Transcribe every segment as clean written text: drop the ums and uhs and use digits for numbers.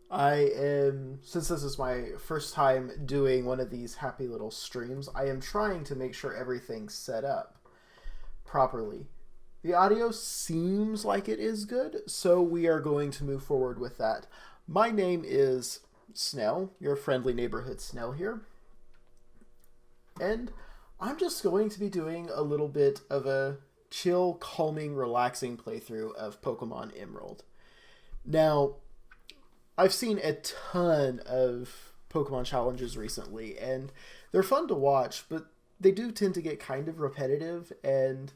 Since this is my first time doing one of these happy little streams, I am trying to make sure everything's set up properly. The audio seems like it is good, so we are going to move forward with that. My name is Snell, your friendly neighborhood Snell here, and I'm just going to be doing a little bit of a chill, calming, relaxing playthrough of Pokemon Emerald. Now, I've seen a ton of Pokemon challenges recently, and they're fun to watch, but they do tend to get kind of repetitive, and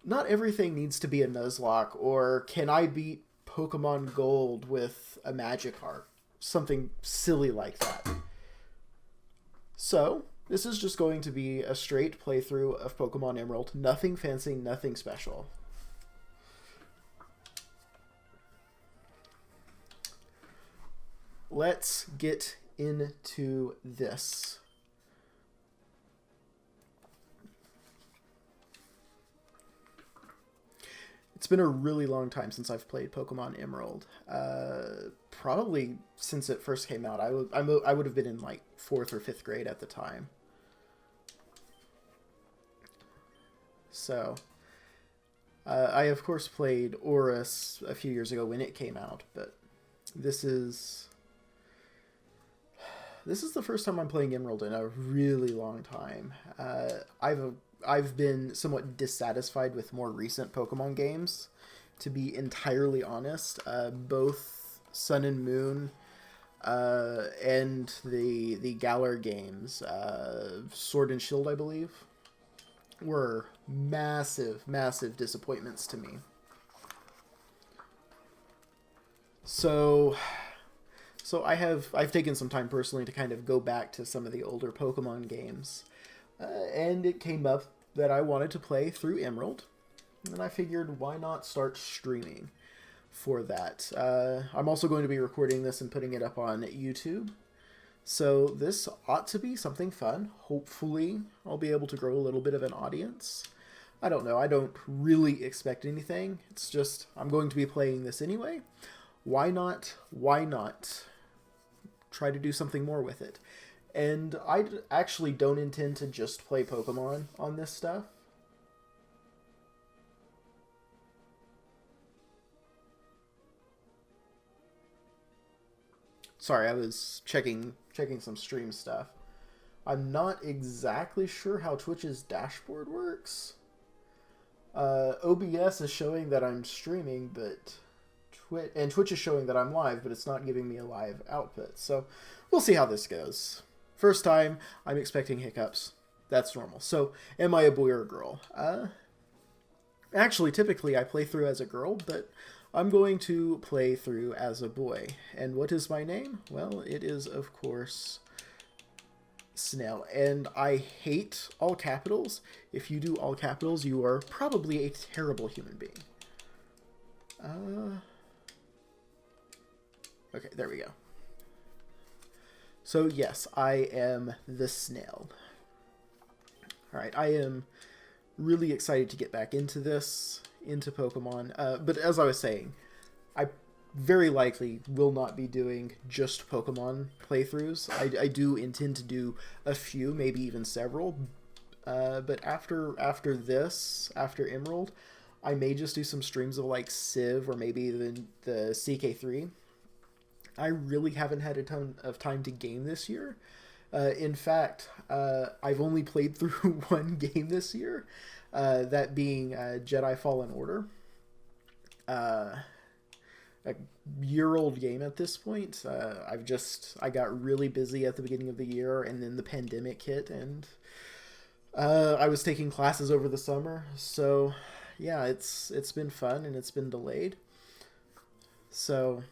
not everything needs to be a Nuzlocke, or can I beat Pokemon Gold with a Magikarp? Something silly like that. So, this is just going to be a straight playthrough of Pokemon Emerald. Nothing fancy, nothing special. Let's get into this. It's been a really long time since I've played Pokemon Emerald. Probably since it first came out. I would have been in like 4th or 5th grade at the time. So, I of course played Oris a few years ago when it came out, but this is the first time I'm playing Emerald in a really long time. I've been somewhat dissatisfied with more recent Pokemon games, to be entirely honest. Both Sun and Moon and the Galar games, Sword and Shield, I believe, were massive, massive disappointments to me. So I've taken some time personally to kind of go back to some of the older Pokemon games. And it came up that I wanted to play through Emerald, and I figured why not start streaming for that. I'm also going to be recording this and putting it up on YouTube, so this ought to be something fun. Hopefully I'll be able to grow a little bit of an audience. I don't know, I don't really expect anything. It's just, I'm going to be playing this anyway. Why not? Why not try to do something more with it? And I actually don't intend to just play Pokemon on this stuff. Sorry, I was checking some stream stuff. I'm not exactly sure how Twitch's dashboard works. OBS is showing that I'm streaming, but Twitch is showing that I'm live, but it's not giving me a live output. So we'll see how this goes. First time, I'm expecting hiccups. That's normal. So, am I a boy or a girl? Actually, typically I play through as a girl, but I'm going to play through as a boy. And what is my name? Well, it is, of course, Snell. And I hate all capitals. If you do all capitals, you are probably a terrible human being. Okay, there we go. So yes, I am the Snail. Alright, I am really excited to get back into Pokemon. But as I was saying, I very likely will not be doing just Pokemon playthroughs. I do intend to do a few, maybe even several. But after Emerald, I may just do some streams of like Civ or maybe even the CK3. I really haven't had a ton of time to game this year. In fact, I've only played through one game this year, that being Jedi Fallen Order. A year-old game at this point. I got really busy at the beginning of the year, and then the pandemic hit, and I was taking classes over the summer. So, yeah, it's been fun, and it's been delayed. So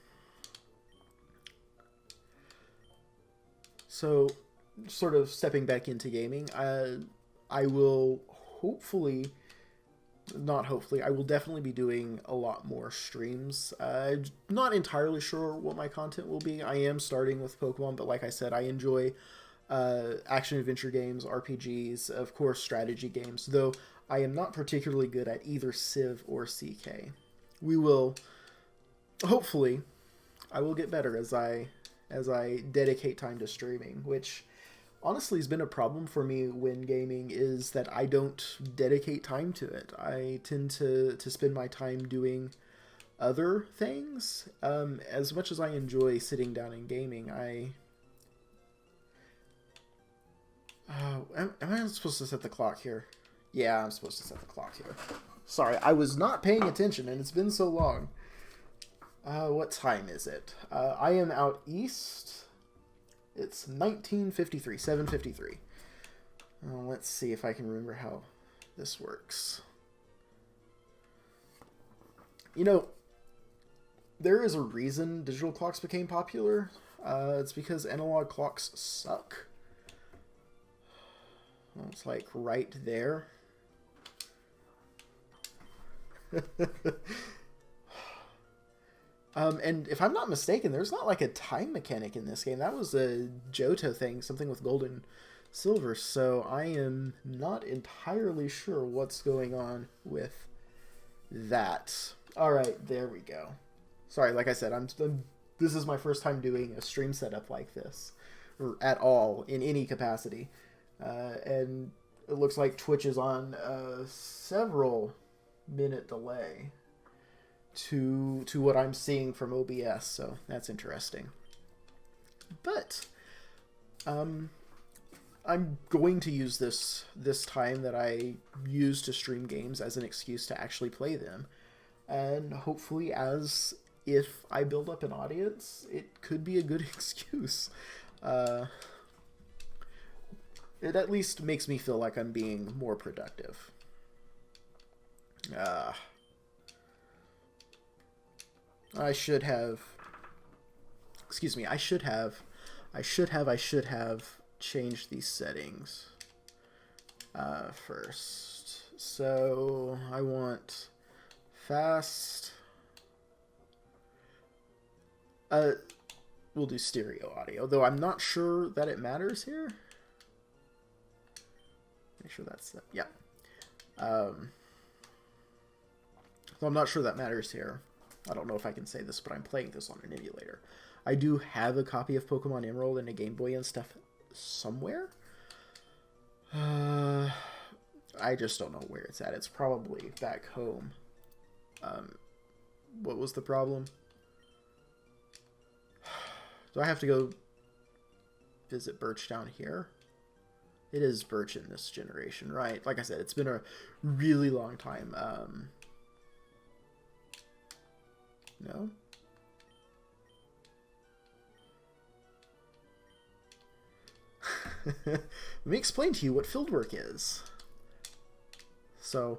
sort of stepping back into gaming, I will I will definitely be doing a lot more streams. Not entirely sure what my content will be. I am starting with Pokemon, but like I said, I enjoy action-adventure games, RPGs, of course strategy games, though I am not particularly good at either Civ or CK. We will hopefully I will get better as I dedicate time to streaming, which honestly has been a problem for me when gaming, is that I don't dedicate time to it. I tend to spend my time doing other things. As much as I enjoy sitting down and gaming, am I supposed to set the clock here? Yeah, I'm supposed to set the clock here. Sorry, I was not paying attention, and it's been so long. What time is it? I am out east. It's 19:53, 7:53. Let's see if I can remember how this works. You know, there is a reason digital clocks became popular. It's because analog clocks suck. Well, it's like right there. And if I'm not mistaken, there's not like a time mechanic in this game. That was a Johto thing, something with gold and silver. So I am not entirely sure what's going on with that. All right, there we go. Sorry, like I said, this is my first time doing a stream setup like this, or at all in any capacity, and it looks like Twitch is on a several minute delay to what I'm seeing from OBS, so that's interesting. But I'm going to use this time that I use to stream games as an excuse to actually play them, and hopefully, as if I build up an audience, it could be a good excuse. It at least makes me feel like I'm being more productive. I should have changed these settings first. So I want fast. We'll do stereo audio, though I'm not sure that it matters here. Make sure that's the, yeah. So I'm not sure that matters here. I don't know if I can say this, but I'm playing this on an emulator. I do have a copy of Pokemon Emerald and a Game Boy and stuff somewhere. I just don't know where it's at. It's probably back home. What was the problem? Do I have to go visit Birch down here? It is Birch in this generation, right? Like I said, it's been a really long time. No? Let me explain to you what fieldwork is. So,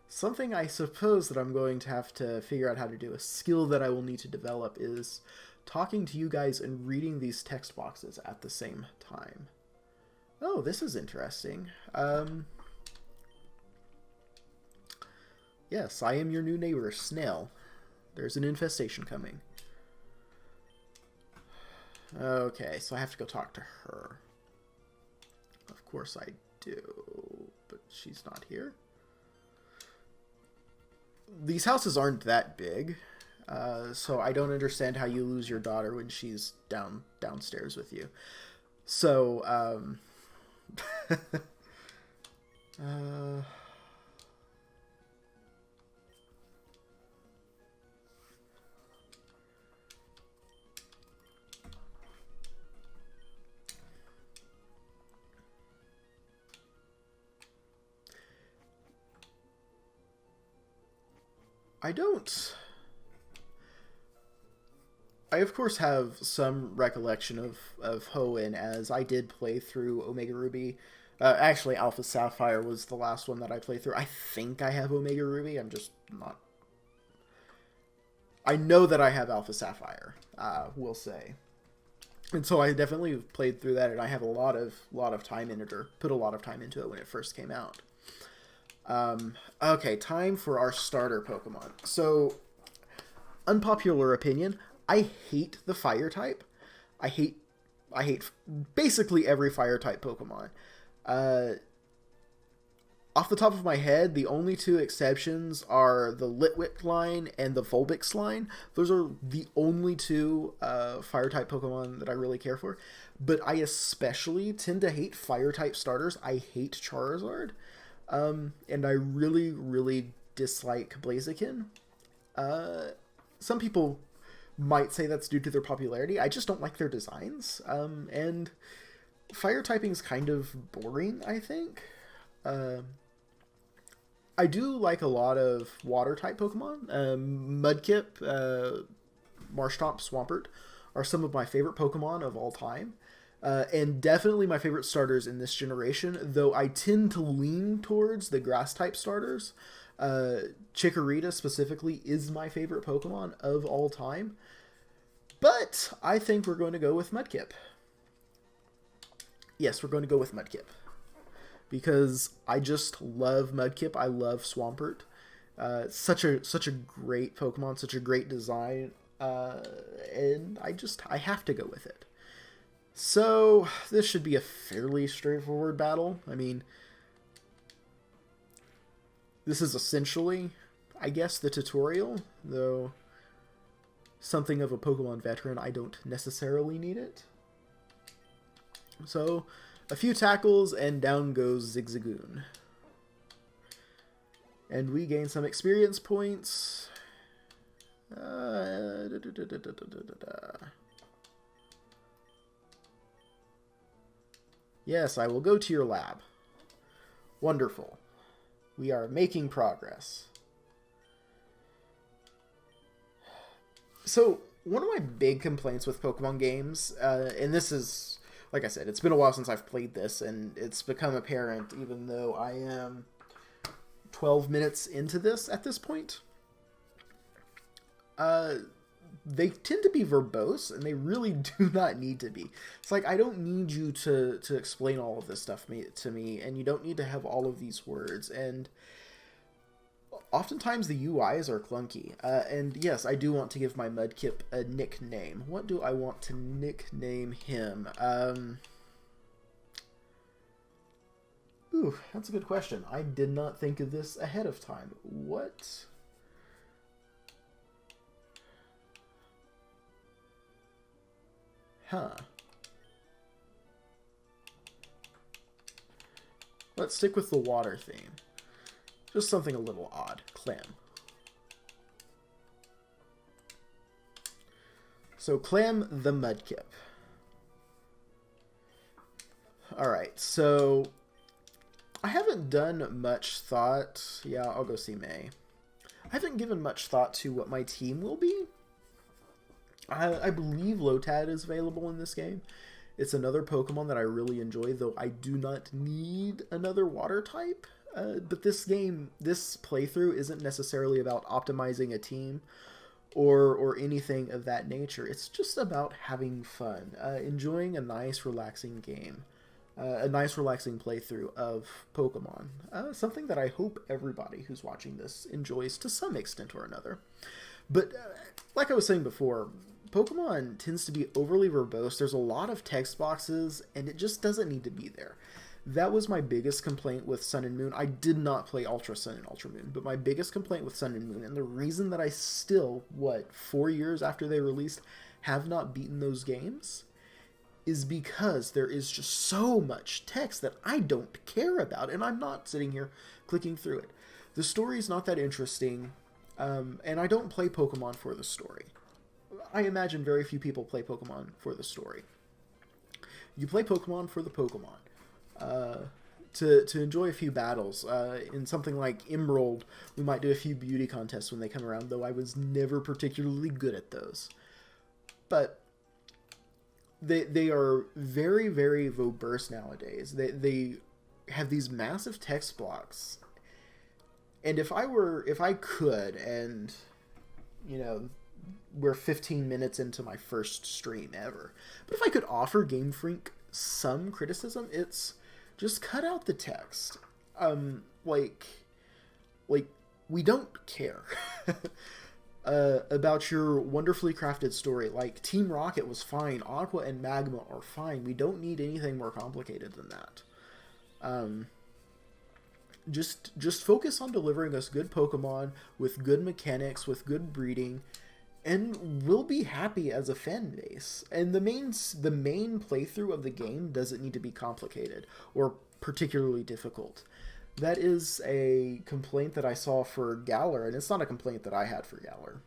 something I suppose that I'm going to have to figure out how to do, a skill that I will need to develop, is talking to you guys and reading these text boxes at the same time. Oh, this is interesting. Yes, I am your new neighbor, Snail. There's an infestation coming. Okay, so I have to go talk to her. Of course I do, but she's not here. These houses aren't that big, so I don't understand how you lose your daughter when she's downstairs with you. So, I of course have some recollection of Hoenn, as I did play through Omega Ruby. Actually, Alpha Sapphire was the last one that I played through. I think I have Omega Ruby. I'm just not... I know that I have Alpha Sapphire, we'll say. And so I definitely played through that, and I have a lot of time in it, or put a lot of time into it when it first came out. Okay, time for our starter Pokemon. So, unpopular opinion, I hate the fire type. I hate basically every fire type Pokemon. Off the top of my head, the only two exceptions are the Litwick line and the Vulpix line. Those are the only two fire-type Pokemon that I really care for. But I especially tend to hate fire-type starters. I hate Charizard. And I really, really dislike Blaziken. Some people might say that's due to their popularity. I just don't like their designs. And fire-typing is kind of boring, I think. I do like a lot of water-type Pokemon. Mudkip, Marshtomp, Swampert are some of my favorite Pokemon of all time. And definitely my favorite starters in this generation, though I tend to lean towards the grass-type starters. Chikorita specifically is my favorite Pokemon of all time. But I think we're going to go with Mudkip. Yes, we're going to go with Mudkip. Because I just love Mudkip. I love Swampert. Such a great Pokemon, such a great design, and I have to go with it. So this should be a fairly straightforward battle. I mean, this is essentially, I guess, the tutorial, though something of a Pokemon veteran, I don't necessarily need it. So a few tackles, and down goes Zigzagoon. And we gain some experience points. Yes, I will go to your lab. Wonderful. We are making progress. So, one of my big complaints with Pokemon games, and this is, like I said, it's been a while since I've played this, and it's become apparent even though I am 12 minutes into this at this point. They tend to be verbose, and they really do not need to be. It's like, I don't need you to explain all of this stuff to me, and you don't need to have all of these words, and oftentimes the UIs are clunky. And yes, I do want to give my Mudkip a nickname. What do I want to nickname him? Ooh, that's a good question. I did not think of this ahead of time. What? Huh. Let's stick with the water theme. Just something a little odd. Clam. So, Clam the Mudkip. Alright, so I haven't done much thought. Yeah, I'll go see May. I haven't given much thought to what my team will be. I believe Lotad is available in this game. It's another Pokemon that I really enjoy, though I do not need another water type. But this playthrough isn't necessarily about optimizing a team or anything of that nature. It's just about having fun, enjoying a nice, relaxing game, a nice, relaxing playthrough of Pokemon. Something that I hope everybody who's watching this enjoys to some extent or another. But like I was saying before, Pokemon tends to be overly verbose. There's a lot of text boxes, and it just doesn't need to be there. That was my biggest complaint with Sun and Moon. I did not play Ultra Sun and Ultra Moon, but my biggest complaint with Sun and Moon, and the reason that I still, 4 years after they released, have not beaten those games, is because there is just so much text that I don't care about, and I'm not sitting here clicking through it. The story is not that interesting, and I don't play Pokemon for the story. I imagine very few people play Pokemon for the story. You play Pokemon for the Pokemon. To enjoy a few battles. In something like Emerald, we might do a few beauty contests when they come around, though I was never particularly good at those. But they are very, very verbose nowadays. They have these massive text blocks. And if I could, and, you know, we're 15 minutes into my first stream ever, but if I could offer Game Freak some criticism, it's just cut out the text. Like we don't care about your wonderfully crafted story. Like, Team Rocket was fine. Aqua and Magma are fine. We don't need anything more complicated than that. just focus on delivering us good Pokemon with good mechanics, with good breeding, and we'll be happy as a fan base. And the main playthrough of the game doesn't need to be complicated or particularly difficult. That is a complaint that I saw for Galar, and it's not a complaint that I had for Galar.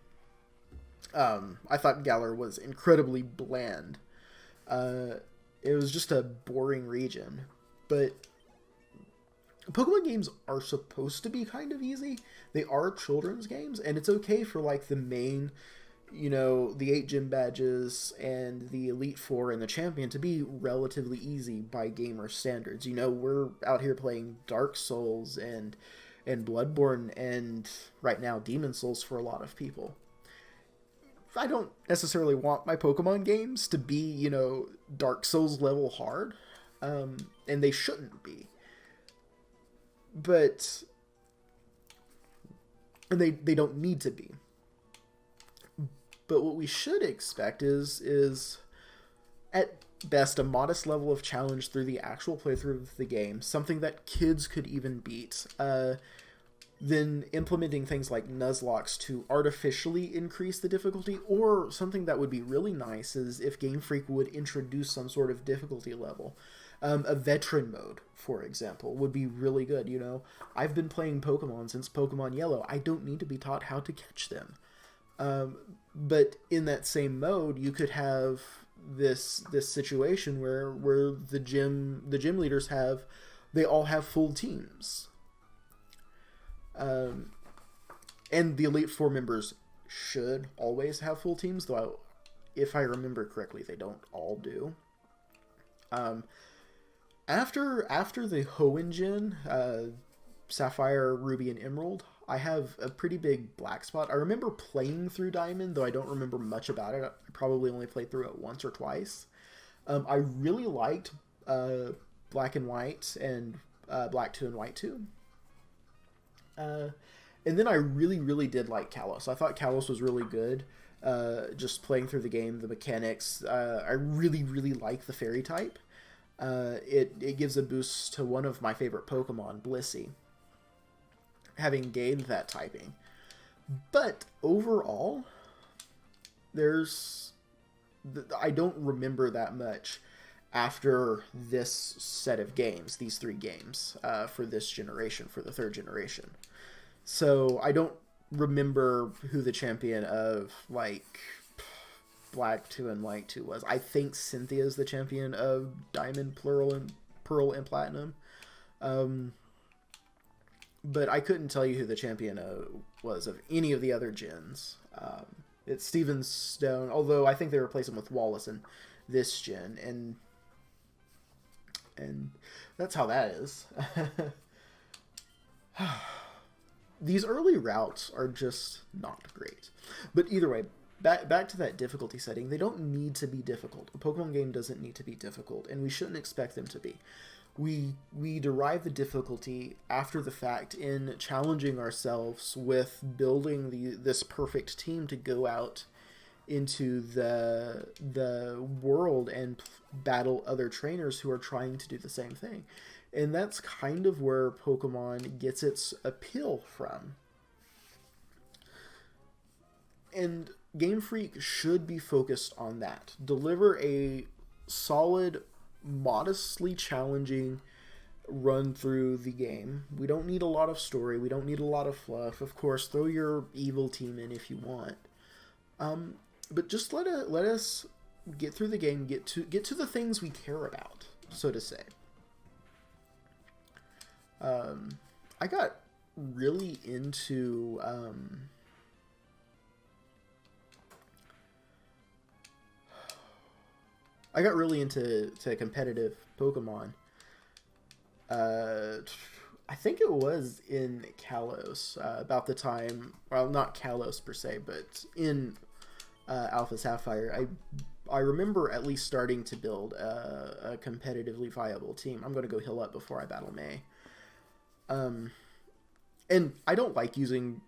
I thought Galar was incredibly bland. It was just a boring region. But Pokemon games are supposed to be kind of easy. They are children's games, and it's okay for like the main, the 8 gym badges and the Elite Four and the Champion to be relatively easy by gamer standards. We're out here playing Dark Souls and Bloodborne and right now Demon Souls for a lot of people. I don't necessarily want my Pokemon games to be, Dark Souls level hard, and they shouldn't be. But and they don't need to be. But what we should expect is at best a modest level of challenge through the actual playthrough of the game, something that kids could even beat. Then implementing things like Nuzlockes to artificially increase the difficulty, or something that would be really nice is if Game Freak would introduce some sort of difficulty level. A veteran mode, for example, would be really good. I've been playing Pokemon since Pokemon Yellow. I don't need to be taught how to catch them. But in that same mode, you could have this situation where the gym leaders they all have full teams. And the Elite Four members should always have full teams, though if I remember correctly, they don't all do. After the Hoenn Gen, Sapphire, Ruby, and Emerald, I have a pretty big black spot. I remember playing through Diamond, though I don't remember much about it. I probably only played through it once or twice. I really liked Black and White and Black 2 and White 2. And then I really, really did like Kalos. I thought Kalos was really good. Just playing through the game, the mechanics. I really, really like the fairy type. It gives a boost to one of my favorite Pokemon, Blissey, having gained that typing. But overall, I don't remember that much after this set of games, these 3 games, for this generation, for the 3rd generation. So I don't remember who the champion of, like, Black 2 and White 2 was. I think Cynthia's the champion of Diamond, Pearl, and Platinum. But I couldn't tell you who the champion was of any of the other gens. It's Steven Stone, although I think they replaced him with Wallace in this gen, and that's how that is. These early routes are just not great. But either way, back to that difficulty setting, they don't need to be difficult. A Pokemon game doesn't need to be difficult, and we shouldn't expect them to be. We derive the difficulty after the fact in challenging ourselves with building this perfect team to go out into the world and battle other trainers who are trying to do the same thing. And that's kind of where Pokemon gets its appeal from. And Game Freak should be focused on that. Deliver a solid, modestly challenging run through the game. We don't need a lot of story. We don't need a lot of fluff. Of course, throw your evil team in if you want. But just let us get through the game, get to the things we care about, so to say. I got really into competitive Pokemon. I think it was in Kalos, about the time, well, not Kalos per se, but in Alpha Sapphire. I remember at least starting to build a competitively viable team. I'm going to go heal up before I battle May. And I don't like using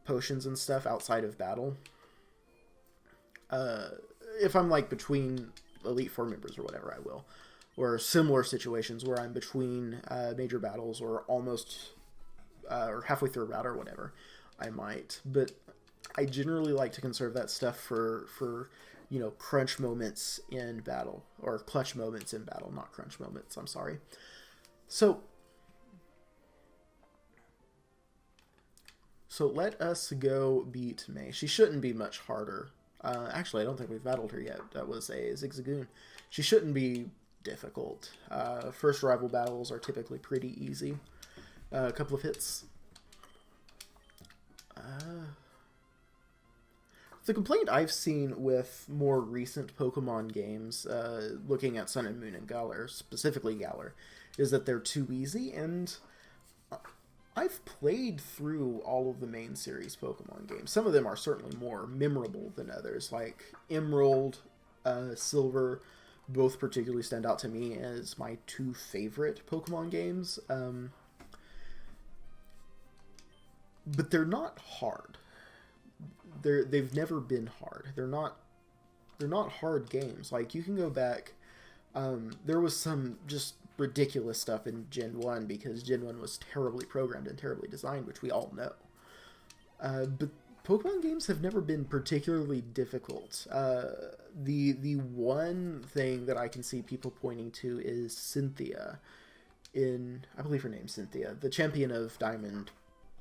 potions and stuff outside of battle. If I'm like between Elite Four members or whatever, I will. Or similar situations where I'm between major battles or almost or halfway through a route or whatever, I might. But I generally like to conserve that stuff for crunch moments in battle, or clutch moments in battle, not crunch moments. I'm sorry. So let us go beat May. She shouldn't be much harder. Actually, I don't think we've battled her yet. That was a Zigzagoon. She shouldn't be difficult. First rival battles are typically pretty easy. A couple of hits. The complaint I've seen with more recent Pokemon games, looking at Sun and Moon and Galar, specifically Galar, is that they're too easy, and I've played through all of the main series Pokemon games. Some of them are certainly more memorable than others, like Emerald, Silver, both particularly stand out to me as my two favorite Pokemon games. But they're not hard. They've never been hard. They're not hard games. Like, you can go back. There was some just ridiculous stuff in Gen 1 because Gen 1 was terribly programmed and terribly designed, which we all know. But Pokemon games have never been particularly difficult. The one thing that I can see people pointing to is Cynthia I believe her name's Cynthia, the champion of Diamond,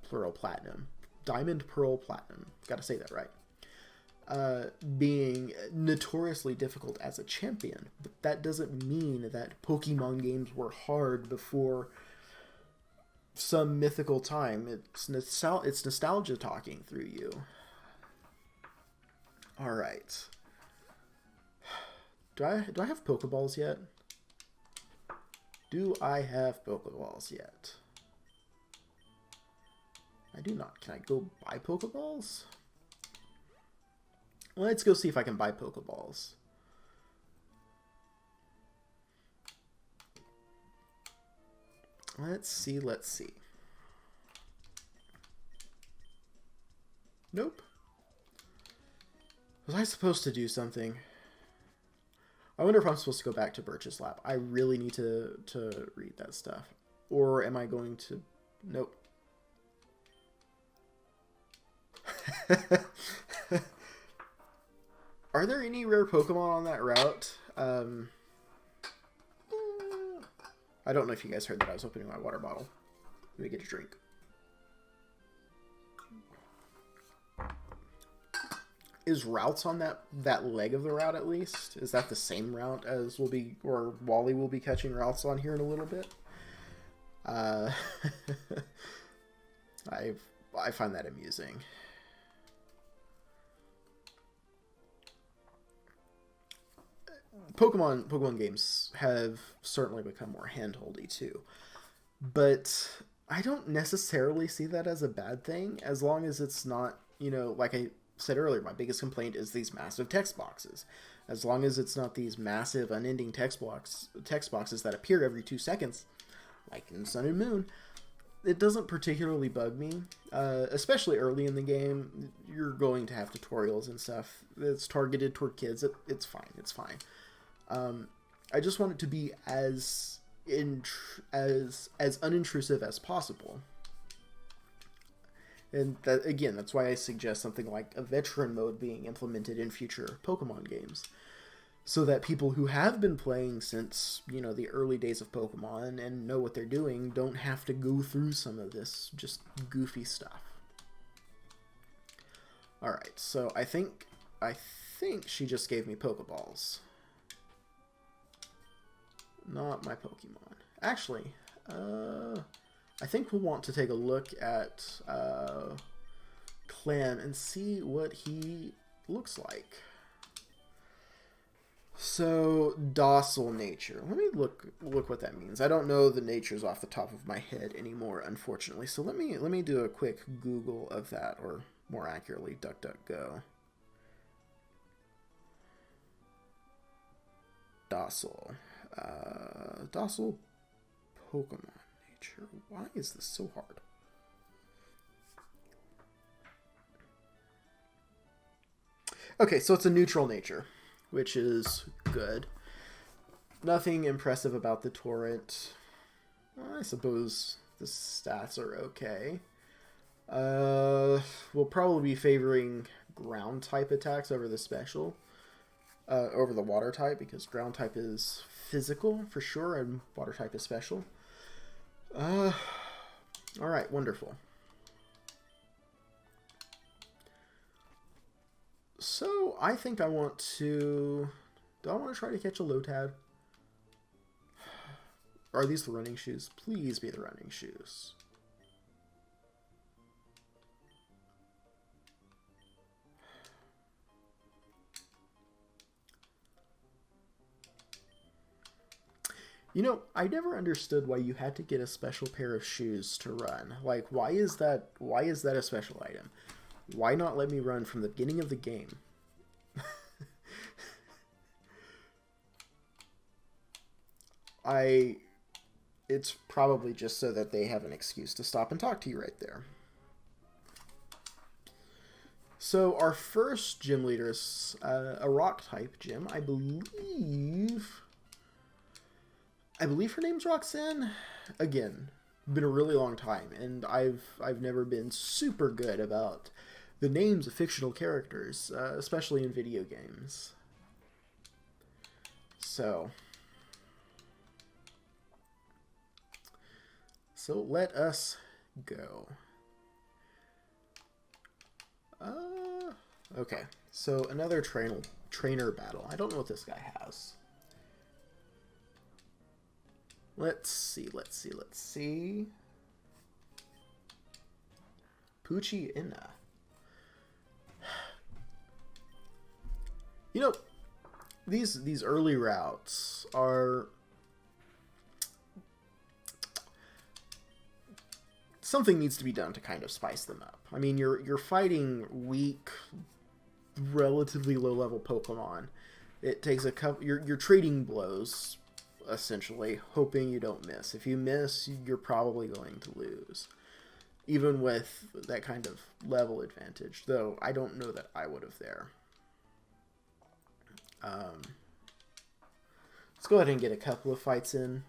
Pearl, Platinum. Diamond, Pearl, Platinum. Gotta say that right. Being notoriously difficult as a champion. But that doesn't mean that Pokemon games were hard before some mythical time. It's nostalgia talking through you. Alright. Do I have Pokeballs yet? Do I have Pokeballs yet? I do not. Can I go buy Pokeballs? Let's go see if I can buy Pokeballs. Let's see. Nope. Was I supposed to do something? I wonder if I'm supposed to go back to Birch's Lab. I really need to read that stuff. Or am I going to... Nope. Are there any rare Pokemon on that route? I don't know if you guys heard that I was opening my water bottle. Let me get a drink. Is routes on that leg of the route at least? Is that the same route as Wally will be catching routes on here in a little bit? I find that amusing. Pokemon games have certainly become more handholdy too, but I don't necessarily see that as a bad thing, as long as it's not, like I said earlier, my biggest complaint is these massive text boxes. As long as it's not these massive unending text boxes that appear every 2 seconds, like in Sun and Moon, it doesn't particularly bug me, especially early in the game. You're going to have tutorials and stuff. It's targeted toward kids. It's fine. I just want it to be as unintrusive as possible. And that, again, that's why I suggest something like a veteran mode being implemented in future Pokemon games, so that people who have been playing since, the early days of Pokemon and know what they're doing don't have to go through some of this just goofy stuff. Alright, so I think she just gave me Pokeballs. Not my Pokemon. Actually, I think we'll want to take a look at Clem and see what he looks like. So, docile nature. Let me look what that means. I don't know the natures off the top of my head anymore, unfortunately. So let me do a quick Google of that, or more accurately, DuckDuckGo. Docile. Docile Pokemon nature. Why is this so hard? Okay, so it's a neutral nature, which is good. Nothing impressive about the torrent. I suppose The stats are okay. We'll probably be favoring ground type attacks over the special. Over the water type, because ground type is physical for sure and water type is special. Alright, wonderful. So I think I want to... Do I want to try to catch a Lotad? Are these the running shoes? Please be the running shoes. You know, I never understood why you had to get a special pair of shoes to run. Like, why is that a special item? Why not let me run from the beginning of the game? It's probably just so that they have an excuse to stop and talk to you right there. So our first gym leader is a rock type gym, I believe. I believe her name's Roxanne. Again, been a really long time, and I've never been super good about the names of fictional characters, especially in video games. So let us go. Okay, so another trainer battle. I don't know what this guy has. Let's see. Poochie Inna. You know, these early routes are something needs to be done to kind of spice them up. I mean, you're fighting weak, relatively low level Pokemon. It takes a couple. You're trading blows, essentially, hoping you don't miss. If you miss, you're probably going to lose, even with that kind of level advantage. Though I don't know that I would have there. Let's go ahead and get a couple of fights in.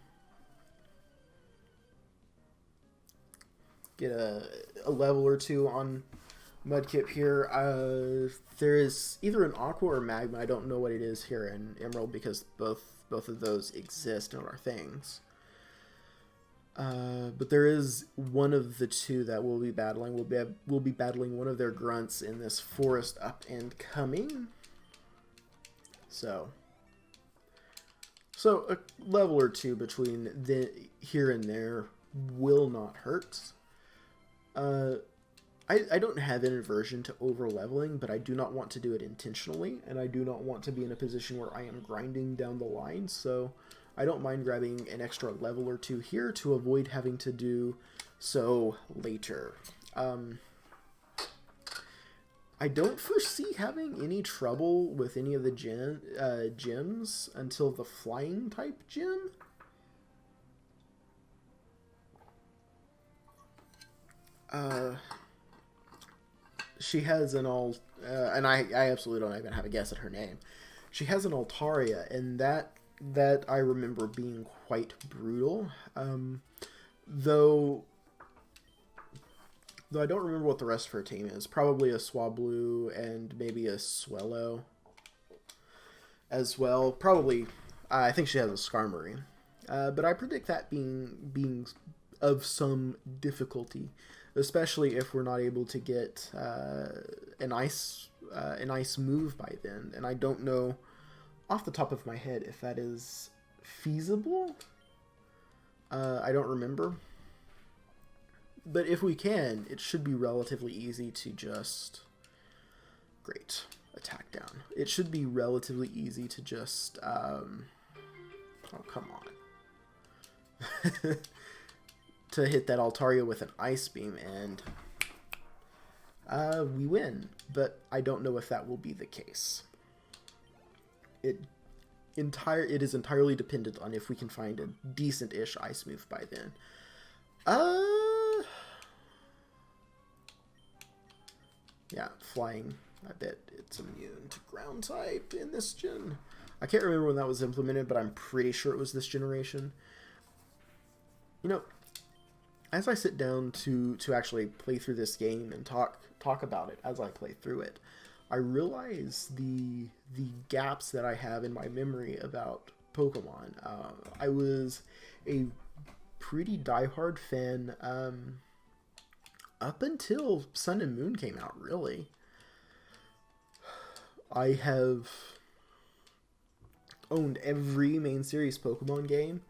Get a level or two on Mudkip here. There is either an Aqua or Magma. I don't know what it is here in Emerald because both of those exist and are things. But there is one of the two that we'll be battling. We'll be battling one of their grunts in this forest up and coming. So a level or two between here and there will not hurt. I don't have an aversion to over-leveling, but I do not want to do it intentionally, and I do not want to be in a position where I am grinding down the line, so I don't mind grabbing an extra level or two here to avoid having to do so later. I don't foresee having any trouble with any of the gyms until the flying type gym. She has an and I absolutely don't even have a guess at her name. She has an Altaria, and that I remember being quite brutal. Though I don't remember what the rest of her team is. Probably a Swablu and maybe a Swellow as well. Probably, I think she has a Skarmory. But I predict that being of some difficulty, especially if we're not able to get an ice move by then. And I don't know off the top of my head if that is feasible. I don't remember. But if we can, it should be relatively easy to just... Great. Attack down. It should be relatively easy to just... Oh, come on. To hit that Altaria with an Ice Beam, and we win. But I don't know if that will be the case. It is entirely dependent on if we can find a decent-ish Ice move by then. Yeah, flying. I bet it's immune to ground type in this gen. I can't remember when that was implemented, but I'm pretty sure it was this generation. You know, as I sit down to actually play through this game and talk about it as I play through it, I realize the gaps that I have in my memory about Pokemon. I was a pretty diehard fan up until Sun and Moon came out, really. I have owned every main series Pokemon game.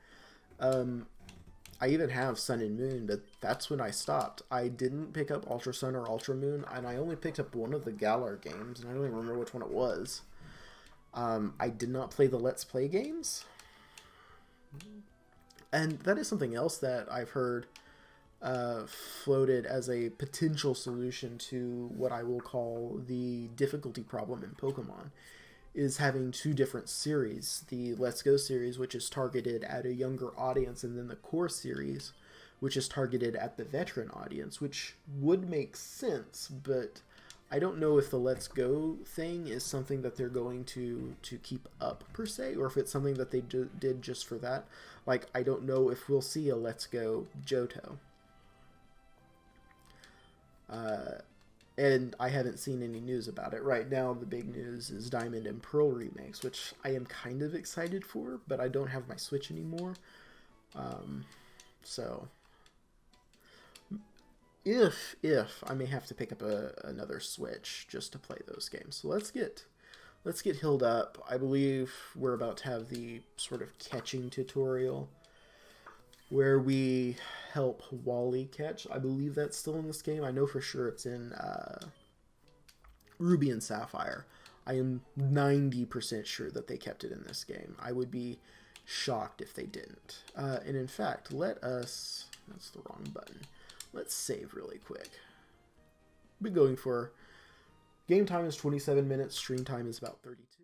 I even have Sun and Moon, but that's when I stopped. I didn't pick up Ultra Sun or Ultra Moon, and I only picked up one of the Galar games, and I don't even remember which one it was. I did not play the Let's Play games. And that is something else that I've heard floated as a potential solution to what I will call the difficulty problem in Pokemon, is having two different series. The Let's Go series, which is targeted at a younger audience, and then the Core series, which is targeted at the veteran audience, which would make sense, but I don't know if the Let's Go thing is something that they're going to keep up, per se, or if it's something that they did just for that. Like, I don't know if we'll see a Let's Go Johto. And I haven't seen any news about it. Right now, the big news is Diamond and Pearl remakes, which I am kind of excited for, but I don't have my Switch anymore. So, if I may have to pick up another Switch just to play those games. So let's get healed up. I believe we're about to have the sort of catching tutorial where we help Wally catch. I believe that's still in this game. I know for sure it's in Ruby and Sapphire. I am 90% sure that they kept it in this game. I would be shocked if they didn't. And in fact, that's the wrong button. Let's save really quick. Been going for, game time is 27 minutes, stream time is about 32.